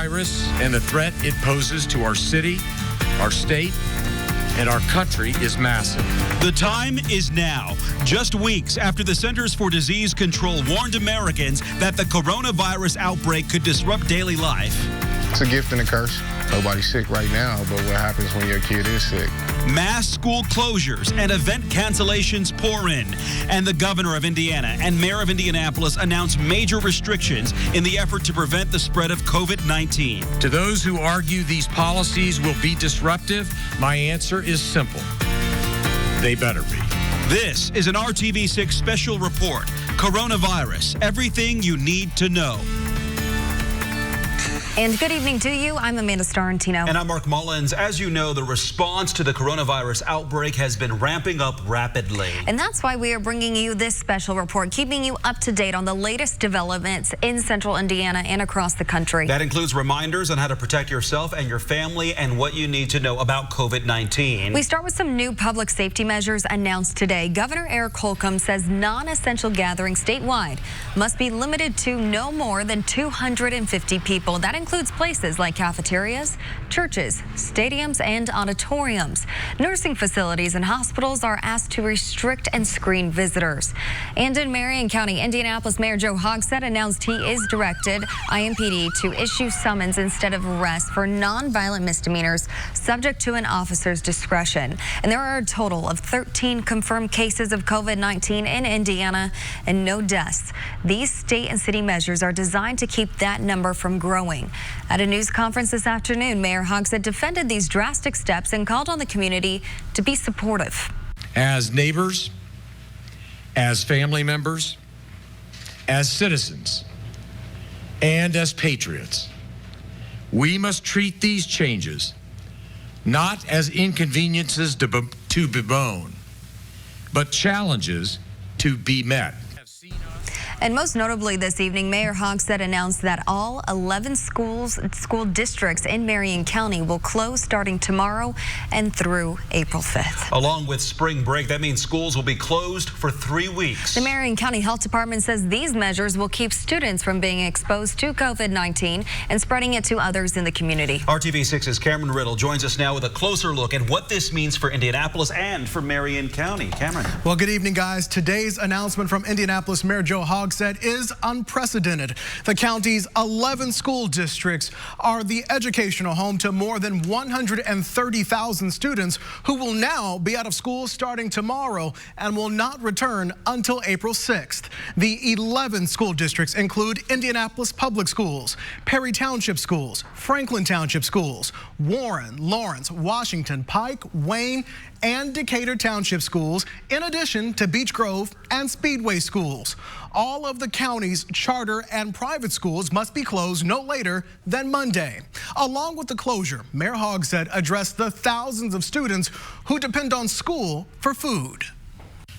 coronavirus and the threat it poses to our city, our state, and our country is massive. The time is now, just weeks after the Centers for Disease Control warned Americans that the coronavirus outbreak could disrupt daily life. It's a gift and a curse. Nobody's sick right now, but what happens when your kid is sick? Mass school closures and event cancellations pour in. And the governor of Indiana and mayor of Indianapolis announced major restrictions in the effort to prevent the spread of COVID-19. To those who argue these policies will be disruptive, my answer is simple. They better be. This is an RTV6 special report. Coronavirus, everything you need to know. And good evening to you. I'm Amanda Starantino. And I'm Mark Mullins. As you know, the response to the coronavirus outbreak has been ramping up rapidly. And that's why we are bringing you this special report, keeping you up to date on the latest developments in central Indiana and across the country. That includes reminders on how to protect yourself and your family and what you need to know about COVID-19. We start with some new public safety measures announced today. Governor Eric Holcomb says non-essential gatherings statewide must be limited to no more than 250 people. That includes places like cafeterias, churches, stadiums, and auditoriums. Nursing facilities and hospitals are asked to restrict and screen visitors. And in Marion County, Indianapolis Mayor Joe Hogsett announced he is directed IMPD to issue summons instead of arrest for nonviolent misdemeanors subject to an officer's discretion. And there are a total of 13 confirmed cases of COVID-19 in Indiana and no deaths. These state and city measures are designed to keep that number from growing. At a news conference this afternoon, Mayor Hogsett defended these drastic steps and called on the community to be supportive. As neighbors, as family members, as citizens, and as patriots, we must treat these changes not as inconveniences to bemoan, but challenges to be met. And most notably this evening, Mayor Hogsett announced that all 11 school districts in Marion County will close starting tomorrow and through April 5th. Along with spring break, that means schools will be closed for 3 weeks. The Marion County Health Department says these measures will keep students from being exposed to COVID-19 and spreading it to others in the community. RTV6's Cameron Riddle joins us now with a closer look at what this means for Indianapolis and for Marion County. Cameron. Well, good evening, guys. Today's announcement from Indianapolis Mayor Joe Hogsett is unprecedented. The county's 11 school districts are the educational home to more than 130,000 students who will now be out of school starting tomorrow and will not return until April 6th. The 11 school districts include Indianapolis Public Schools, Perry Township Schools, Franklin Township Schools, Warren, Lawrence, Washington, Pike, Wayne, and Decatur Township Schools, in addition to Beech Grove and Speedway Schools. All of the county's charter and private schools must be closed no later than Monday. Along with the closure, Mayor Hogsett addressed the thousands of students who depend on school for food.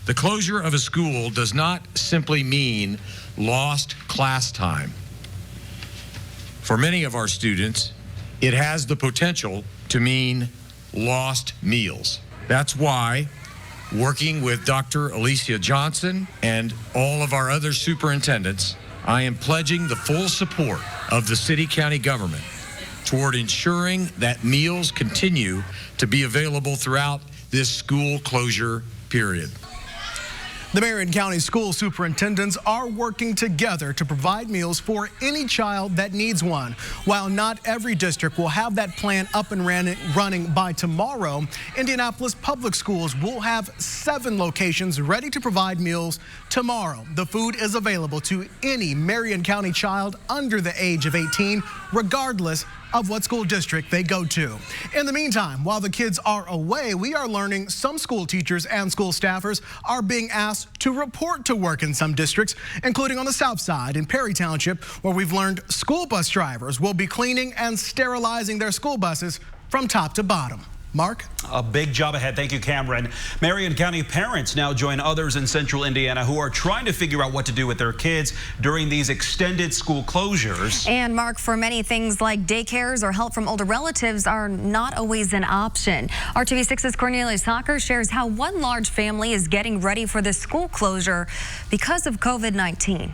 The closure of a school does not simply mean lost class time. For many of our students, it has the potential to mean lost meals. That's why, working with Dr. Alicia Johnson and all of our other superintendents, I am pledging the full support of the city-county government toward ensuring that meals continue to be available throughout this school closure period. The Marion County school superintendents are working together to provide meals for any child that needs one. While not every district will have that plan up and running by tomorrow, Indianapolis Public Schools will have 7 locations ready to provide meals tomorrow. The food is available to any Marion County child under the age of 18, regardless of what school district they go to. In the meantime, while the kids are away, we are learning some school teachers and school staffers are being asked to report to work in some districts, including on the south side in Perry Township, where we've learned school bus drivers will be cleaning and sterilizing their school buses from top to bottom. Mark? A big job ahead. Thank you, Cameron. Marion County parents now join others in central Indiana who are trying to figure out what to do with their kids during these extended school closures. And Mark, for many, things like daycares or help from older relatives are not always an option. RTV6's Cornelius Hocker shares how one large family is getting ready for the school closure because of COVID-19.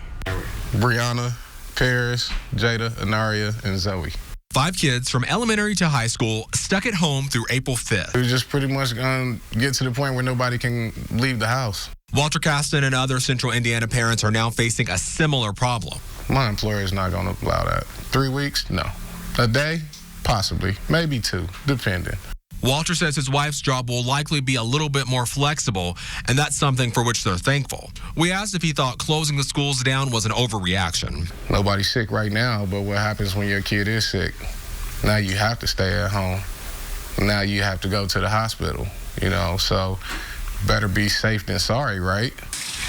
Brianna, Paris, Jada, Anaria, and Zoe. 5 kids from elementary to high school stuck at home through April 5th. We're just pretty much going to get to the point where nobody can leave the house. Walter Caston and other Central Indiana parents are now facing a similar problem. My employer is not going to allow that. 3 weeks? No. A day? Possibly. Maybe 2, depending. Walter says his wife's job will likely be a little bit more flexible, and that's something for which they're thankful. We asked if he thought closing the schools down was an overreaction. Nobody's sick right now, but what happens when your kid is sick? Now you have to stay at home. Now you have to go to the hospital, so better be safe than sorry, right?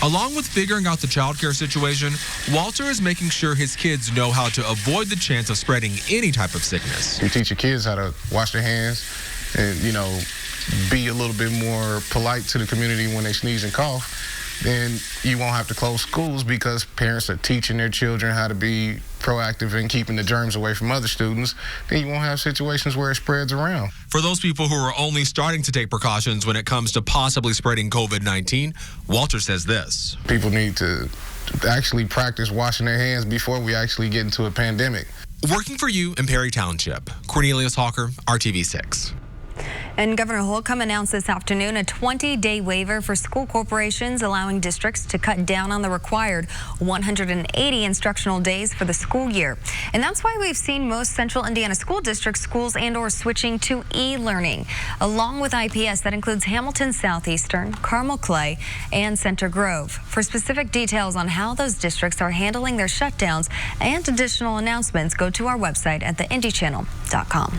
Along with figuring out the childcare situation, Walter is making sure his kids know how to avoid the chance of spreading any type of sickness. You teach your kids how to wash their hands and, be a little bit more polite to the community when they sneeze and cough, then you won't have to close schools because parents are teaching their children how to be proactive in keeping the germs away from other students. Then you won't have situations where it spreads around. For those people who are only starting to take precautions when it comes to possibly spreading COVID-19, Walter says this. People need to actually practice washing their hands before we actually get into a pandemic. Working for you in Perry Township, Cornelius Hawker, RTV6. And Governor Holcomb announced this afternoon a 20-day waiver for school corporations, allowing districts to cut down on the required 180 instructional days for the school year. And that's why we've seen most Central Indiana school districts, schools, and/or switching to e-learning. Along with IPS, that includes Hamilton Southeastern, Carmel Clay, and Center Grove. For specific details on how those districts are handling their shutdowns and additional announcements, go to our website at theindychannel.com.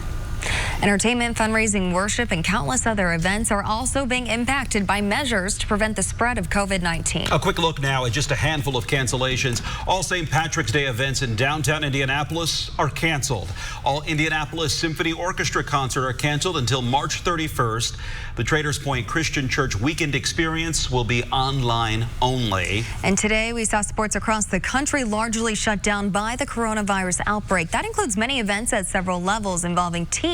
Entertainment, fundraising, worship, and countless other events are also being impacted by measures to prevent the spread of COVID-19. A quick look now at just a handful of cancellations. All St. Patrick's Day events in downtown Indianapolis are canceled. All Indianapolis Symphony Orchestra concerts are canceled until March 31st. The Traders Point Christian Church Weekend Experience will be online only. And today we saw sports across the country largely shut down by the coronavirus outbreak. That includes many events at several levels involving teams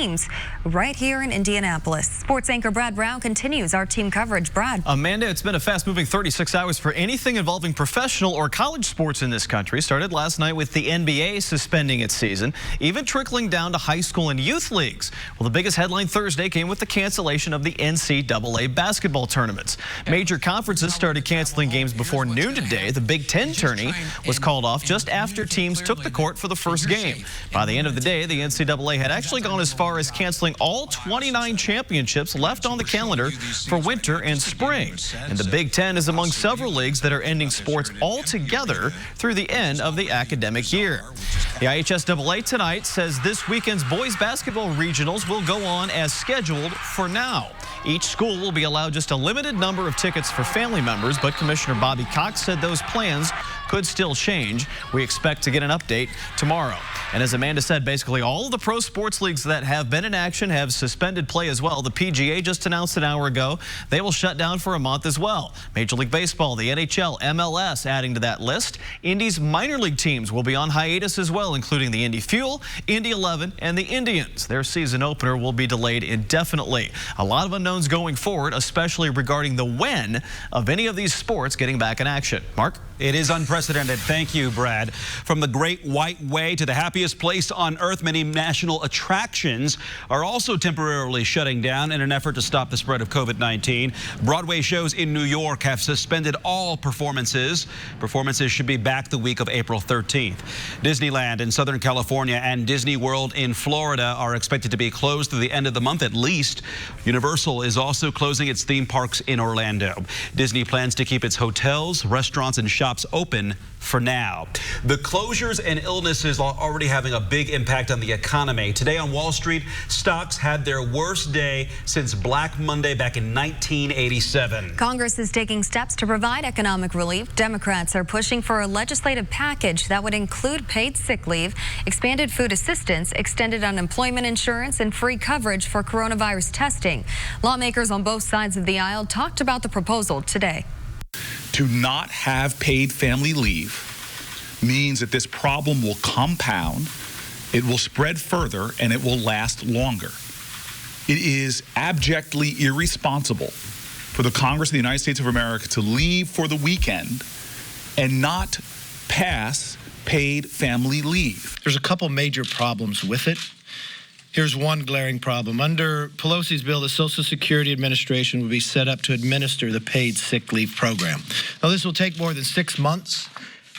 right here in Indianapolis. Sports anchor Brad Brown continues our team coverage. Brad. Amanda, it's been a fast-moving 36 hours for anything involving professional or college sports in this country. Started last night with the NBA suspending its season, even trickling down to high school and youth leagues. Well, the biggest headline Thursday came with the cancellation of the NCAA basketball tournaments. Major conferences started canceling games before noon today. The Big Ten tourney was called off just after teams took the court for the first game. By the end of the day, the NCAA had actually gone as far as canceling all 29 championships left on the calendar for winter and spring. And the Big Ten is among several leagues that are ending sports altogether through the end of the academic year. The IHSAA tonight says this weekend's boys basketball regionals will go on as scheduled for now. Each school will be allowed just a limited number of tickets for family members, but Commissioner Bobby Cox said those plans could still change. We expect to get an update tomorrow. And as Amanda said, basically all of the pro sports leagues that have been in action have suspended play as well. The PGA just announced an hour ago they will shut down for a month as well. Major League Baseball, the NHL, MLS adding to that list. Indy's minor league teams will be on hiatus as well, including the Indy Fuel, Indy 11, and the Indians. Their season opener will be delayed indefinitely. A lot of unknowns going forward, especially regarding the when of any of these sports getting back in action. Mark? It is unprecedented. Thank you, Brad. From the Great White Way to the happiest place on earth, many national attractions are also temporarily shutting down in an effort to stop the spread of COVID-19. Broadway shows in New York have suspended all performances. Performances should be back the week of April 13th. Disneyland in Southern California and Disney World in Florida are expected to be closed through the end of the month at least. Universal is also closing its theme parks in Orlando. Disney plans to keep its hotels, restaurants, and shops open for now. The closures and illnesses are already having a big impact on the economy. Today on Wall Street, stocks had their worst day since Black Monday back in 1987. Congress is taking steps to provide economic relief. Democrats are pushing for a legislative package that would include paid sick leave, expanded food assistance, extended unemployment insurance, and free coverage for coronavirus testing. Lawmakers on both sides of the aisle talked about the proposal today. To not have paid family leave means that this problem will compound, it will spread further, and it will last longer. It is abjectly irresponsible for the Congress of the United States of America to leave for the weekend and not pass paid family leave. There's a couple major problems with it. Here's one glaring problem. Under Pelosi's bill, the Social Security Administration would be set up to administer the paid sick leave program. Now, this will take more than 6 months,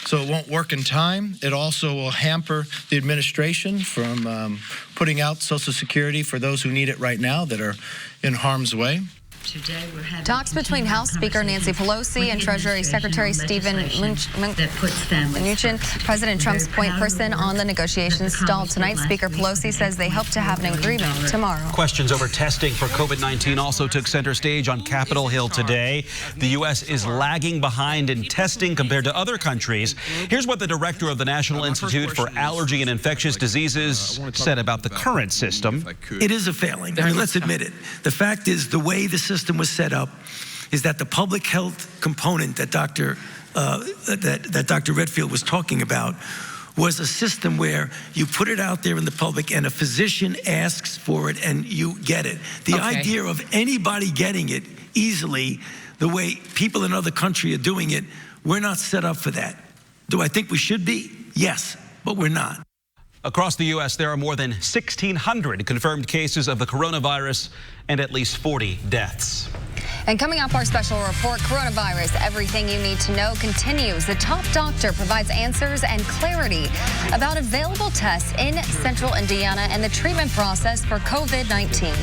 so it won't work in time. It also will hamper the administration from putting out Social Security for those who need it right now that are in harm's way. Today we're having Talks between House Speaker Nancy Pelosi and Treasury Secretary Stephen Mnuchin. President Trump's point person on the negotiations stalled tonight. Speaker Pelosi says they hope to have an agreement tomorrow. Questions over testing for COVID-19 also took center stage on Capitol Hill today. The U.S. is lagging behind in testing compared to other countries. Here's what the director of the National Institute for Allergy and Infectious Diseases said about the current system. It is a failing. I mean, let's admit it. The fact is, the way the system was set up is that the public health component that Dr. Redfield was talking about was a system where you put it out there in the public and a physician asks for it and you get it. The idea of anybody getting it easily, the way people in other countries are doing it, we're not set up for that. Do I think we should be? Yes, but we're not. Across the U.S., there are more than 1,600 confirmed cases of the coronavirus and at least 40 deaths. And coming up, our special report, Coronavirus, Everything You Need to Know, continues. The top doctor provides answers and clarity about available tests in central Indiana and the treatment process for COVID-19.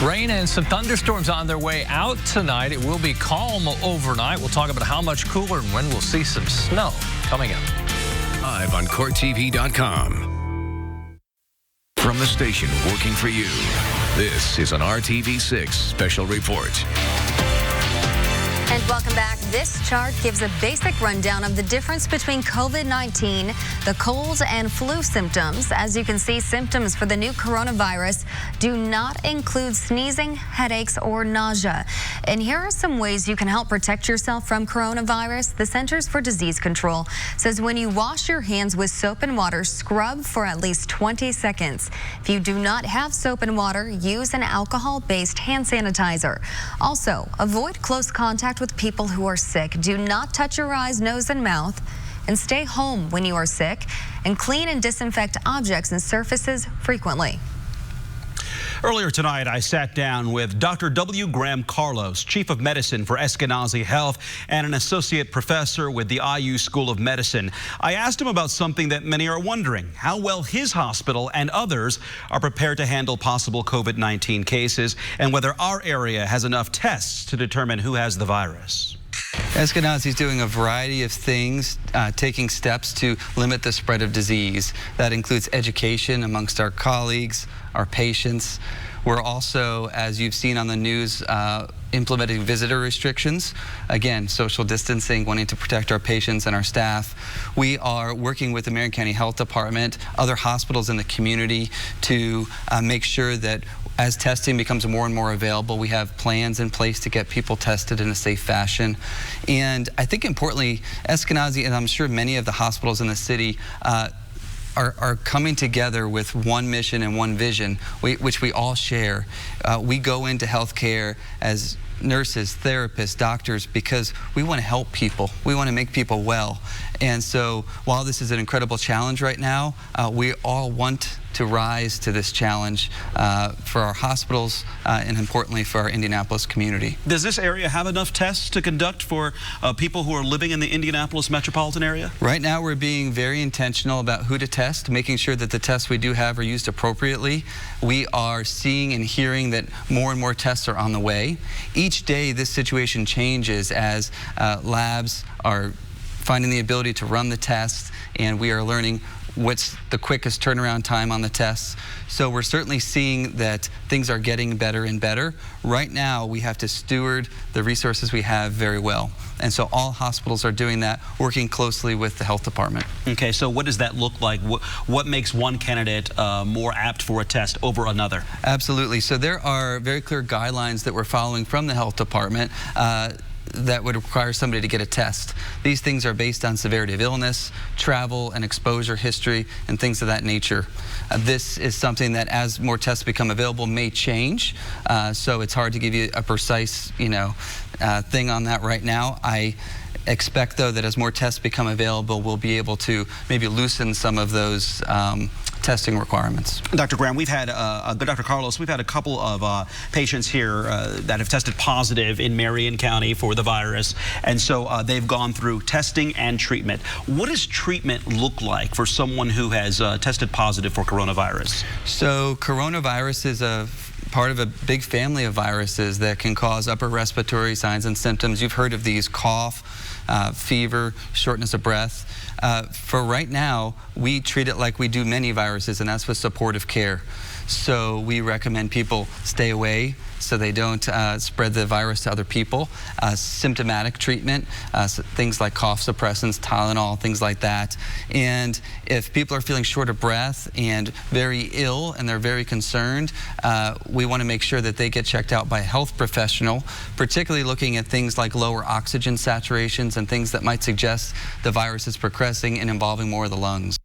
Rain and some thunderstorms on their way out tonight. It will be calm overnight. We'll talk about how much cooler and when we'll see some snow coming up. Live on CourtTV.com. From the station working for you, this is an RTV6 special report. And welcome back. This chart gives a basic rundown of the difference between COVID-19, the cold and flu symptoms. As you can see, symptoms for the new coronavirus do not include sneezing, headaches, or nausea. And here are some ways you can help protect yourself from coronavirus. The Centers for Disease Control says when you wash your hands with soap and water, scrub for at least 20 seconds. If you do not have soap and water, use an alcohol-based hand sanitizer. Also, avoid close contact with people who are sick. Do not touch your eyes, nose, and mouth, and stay home when you are sick, and clean and disinfect objects and surfaces frequently. Earlier tonight, I sat down with Dr. W. Graham Carlos, Chief of Medicine for Eskenazi Health and an associate professor with the IU School of Medicine. I asked him about something that many are wondering, how well his hospital and others are prepared to handle possible COVID-19 cases and whether our area has enough tests to determine who has the virus. Eskenazi is doing a variety of things, taking steps to limit the spread of disease. That includes education amongst our colleagues, our patients. We're also, as you've seen on the news, implementing visitor restrictions. Again, social distancing, wanting to protect our patients and our staff. We are working with the Marion County Health Department, other hospitals in the community to make sure that as testing becomes more and more available, we have plans in place to get people tested in a safe fashion. And I think importantly, Eskenazi, and I'm sure many of the hospitals in the city, are coming together with one mission and one vision, which we all share. We go into healthcare as nurses, therapists, doctors, because we want to help people. We want to make people well. And so while this is an incredible challenge right now, we all want to rise to this challenge for our hospitals and importantly for our Indianapolis community. Does this area have enough tests to conduct for people who are living in the Indianapolis metropolitan area? Right now we're being very intentional about who to test, making sure that the tests we do have are used appropriately. We are seeing and hearing that more and more tests are on the way. Each day this situation changes as labs are finding the ability to run the tests, and we are learning what's the quickest turnaround time on the tests. So we're certainly seeing that things are getting better and better. Right now, we have to steward the resources we have very well. And so all hospitals are doing that, working closely with the health department. Okay, so what does that look like? What makes one candidate more apt for a test over another? Absolutely. So there are very clear guidelines that we're following from the health department that would require somebody to get a test. These things are based on severity of illness, travel and exposure history, and things of that nature. This is something that, as more tests become available, may change. So it's hard to give you a precise, thing on that right now. expect, though, that as more tests become available, we'll be able to maybe loosen some of those testing requirements. Dr. Graham, we've had, Dr. Carlos, we've had a couple of patients here that have tested positive in Marion County for the virus, and so they've gone through testing and treatment. What does treatment look like for someone who has tested positive for coronavirus? So coronavirus is a part of a big family of viruses that can cause upper respiratory signs and symptoms. You've heard of these: cough, fever, shortness of breath. For right now, we treat it like we do many viruses, and that's with supportive care. So we recommend people stay away so they don't spread the virus to other people. Symptomatic treatment, so things like cough suppressants, Tylenol, things like that. And if people are feeling short of breath and very ill and they're very concerned, we want to make sure that they get checked out by a health professional, particularly looking at things like lower oxygen saturations and things that might suggest the virus is progressing and involving more of the lungs.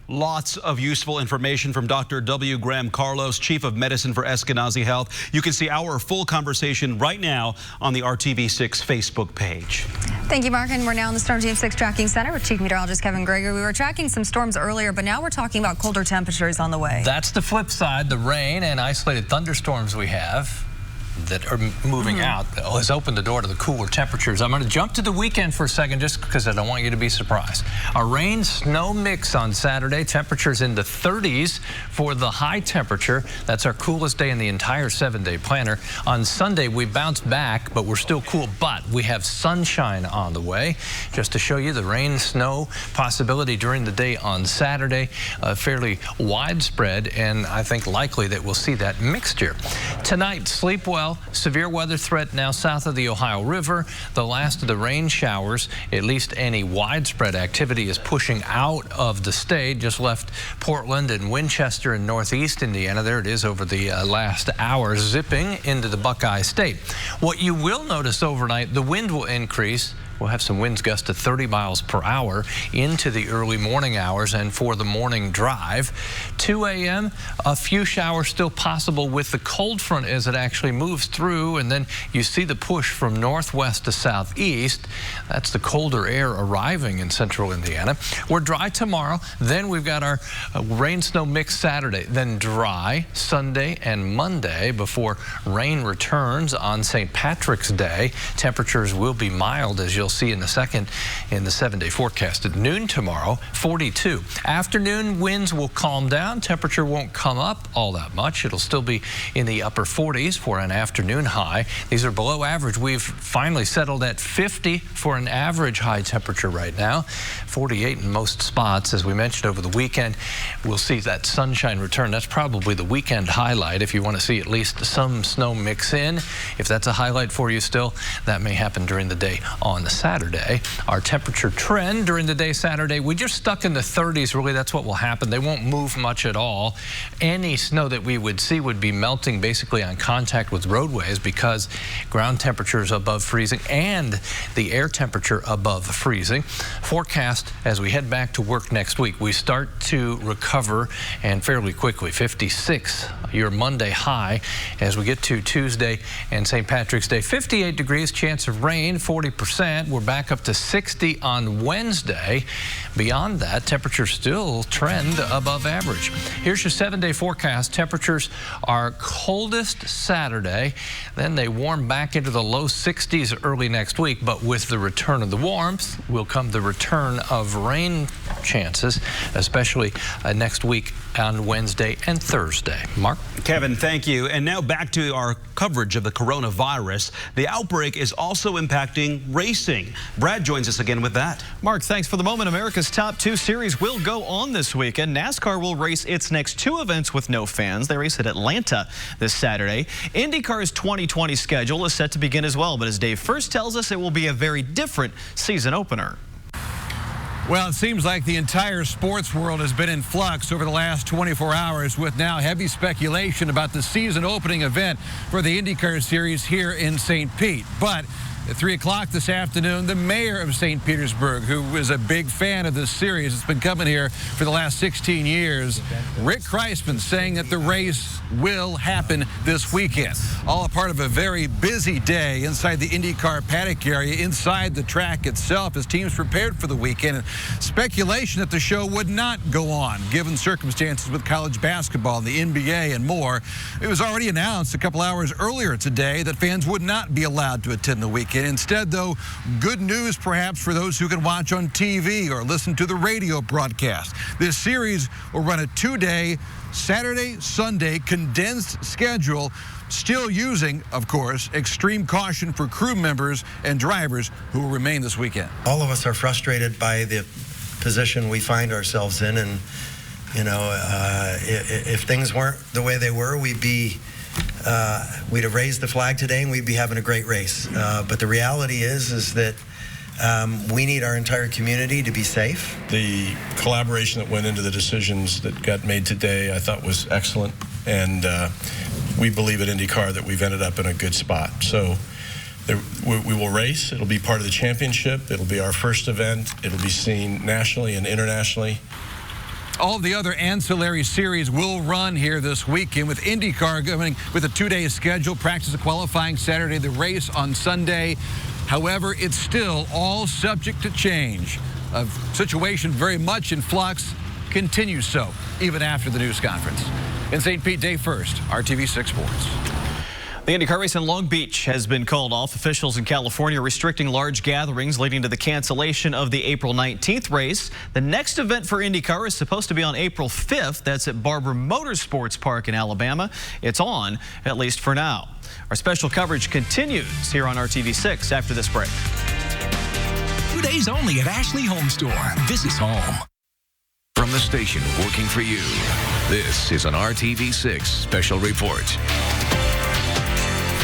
Lots of useful information from Dr. W. Graham Carlos, Chief of Medicine for Eskenazi Health. You can see our full conversation right now on the RTV6 Facebook page. Thank you, Mark. And we're now in the Storm Team 6 Tracking Center with Chief Meteorologist Kevin Gregory. We were tracking some storms earlier, but now we're talking about colder temperatures on the way. That's the flip side. The rain and isolated thunderstorms we have that are moving out has opened the door to the cooler temperatures. I'm going to jump to the weekend for a second just because I don't want you to be surprised. A rain-snow mix on Saturday. Temperatures in the 30s for the high temperature. That's our coolest day in the entire 7-day planner. On Sunday, we bounce back, but we're still cool. But we have sunshine on the way. Just to show you the rain-snow possibility during the day on Saturday, fairly widespread, and I think likely that we'll see that mixture. Tonight, sleep well. Severe weather threat now south of the Ohio River. The last of the rain showers, at least any widespread activity, is pushing out of the state. Just left Portland and Winchester in northeast Indiana. There it is over the last hour, zipping into the Buckeye State. What you will notice overnight, the wind will increase. We'll have some winds gust to 30 miles per hour into the early morning hours and for the morning drive. 2 a.m., a few showers still possible with the cold front as it actually moves through, and then you see the push from northwest to southeast. That's the colder air arriving in central Indiana. We're dry tomorrow. Then we've got our rain-snow mix Saturday, then dry Sunday and Monday before rain returns on St. Patrick's Day. Temperatures will be mild, as you'll see in a second in the 7-day forecast. At noon tomorrow, 42. Afternoon winds will calm down. Temperature won't come up all that much. It'll still be in the upper 40s for an afternoon high. These are below average. We've finally settled at 50 for an average high temperature right now. 48 in most spots. As we mentioned over the weekend, we'll see that sunshine return. That's probably the weekend highlight if you want to see at least some snow mix in. If that's a highlight for you still, that may happen during the day on Saturday. Our temperature trend during the day Saturday, we just stuck in the 30s. Really, that's what will happen. They won't move much at all. Any snow that we would see would be melting basically on contact with roadways because ground temperature is above freezing and the air temperature above freezing. Forecast as we head back to work next week, we start to recover and fairly quickly. 56 your Monday high as we get to Tuesday and St. Patrick's Day. 58 degrees, chance of rain, 40%. We're back up to 60 on Wednesday. Beyond that, temperatures still trend above average. Here's your 7-day forecast. Temperatures are coldest Saturday. Then they warm back into the low 60s early next week. But with the return of the warmth will come the return of rain chances, especially next week on Wednesday and Thursday. Mark? Kevin, thank you. And now back to our coverage of the coronavirus. The outbreak is also impacting racing. Brad joins us again with that. Mark, thanks for the moment. America's Top 2 series will go on this weekend. NASCAR will race its next 2 events with no fans. They race at Atlanta this Saturday. IndyCar's 2020 schedule is set to begin as well, but as Dave first tells us, it will be a very different season opener. Well, it seems like the entire sports world has been in flux over the last 24 hours with now heavy speculation about the season opening event for the IndyCar series here in St. Pete. But At 3 o'clock this afternoon, the mayor of St. Petersburg, who is a big fan of this series, has been coming here for the last 16 years, Rick Kreisman, saying that the race will happen this weekend. All a part of a very busy day inside the IndyCar paddock area, inside the track itself, as teams prepared for the weekend. And speculation that the show would not go on, given circumstances with college basketball, the NBA, and more. It was already announced a couple hours earlier today that fans would not be allowed to attend the weekend. Instead, though, good news perhaps for those who can watch on TV or listen to the radio broadcast. This series will run a 2-day Saturday, Sunday condensed schedule, still using, of course, extreme caution for crew members and drivers who will remain this weekend. All of us are frustrated by the position we find ourselves in, and if things weren't the way they were, we'd have raised the flag today and we'd be having a great race. But the reality is that we need our entire community to be safe. The collaboration that went into the decisions that got made today, I thought, was excellent, and we believe at IndyCar that we've ended up in a good spot. So we will race. It'll be part of the championship. It'll be our first event. It'll be seen nationally and internationally. All of the other ancillary series will run here this weekend, with IndyCar going with a 2-day schedule, practice and qualifying Saturday, the race on Sunday. However, it's still all subject to change. A situation very much in flux, continues so even after the news conference. In St. Pete, Dave First, RTV6 Sports. The IndyCar race in Long Beach has been called off. Officials in California restricting large gatherings, leading to the cancellation of the April 19th race. The next event for IndyCar is supposed to be on April 5th. That's at Barber Motorsports Park in Alabama. It's on, at least for now. Our special coverage continues here on RTV6 after this break. 2 days only at Ashley Home Store. This is home. From the station working for you, this is an RTV6 special report.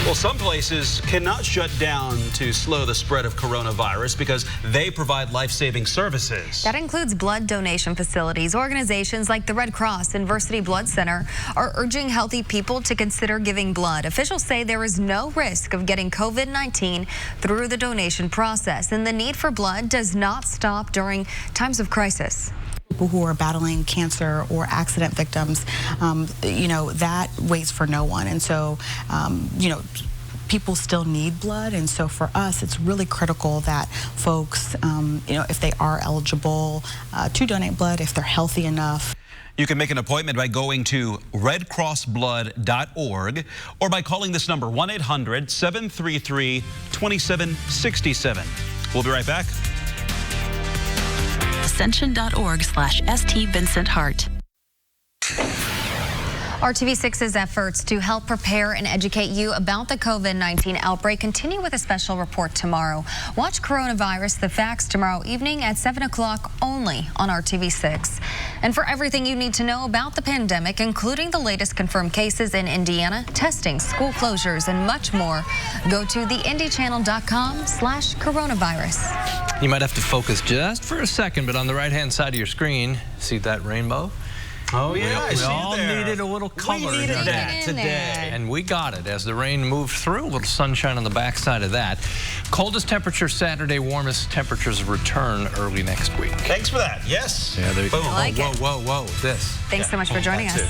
Well, some places cannot shut down to slow the spread of coronavirus because they provide life-saving services. That includes blood donation facilities. Organizations like the Red Cross and Versity Blood Center are urging healthy people to consider giving blood. Officials say there is no risk of getting COVID-19 through the donation process, and the need for blood does not stop during times of crisis. People who are battling cancer or accident victims, that waits for no one. And so, people still need blood. And so for us, it's really critical that folks, if they are eligible to donate blood, if they're healthy enough. You can make an appointment by going to redcrossblood.org or by calling this number, 1-800-733-2767. We'll be right back. Ascension.org/St. Vincent Hart. RTV6's efforts to help prepare and educate you about the COVID-19 outbreak continue with a special report tomorrow. Watch Coronavirus: The Facts tomorrow evening at 7 o'clock only on RTV6. And for everything you need to know about the pandemic, including the latest confirmed cases in Indiana, testing, school closures, and much more, go to theindychannel.com/coronavirus. You might have to focus just for a second, but on the right-hand side of your screen, see that rainbow? Oh, yeah. We all needed a little color. We needed that today. And we got it as the rain moved through. A little sunshine on the backside of that. Coldest temperature Saturday, warmest temperatures return early next week. Thanks for that. Yes. Yeah, I like it. Whoa. This. Thanks so much for joining us.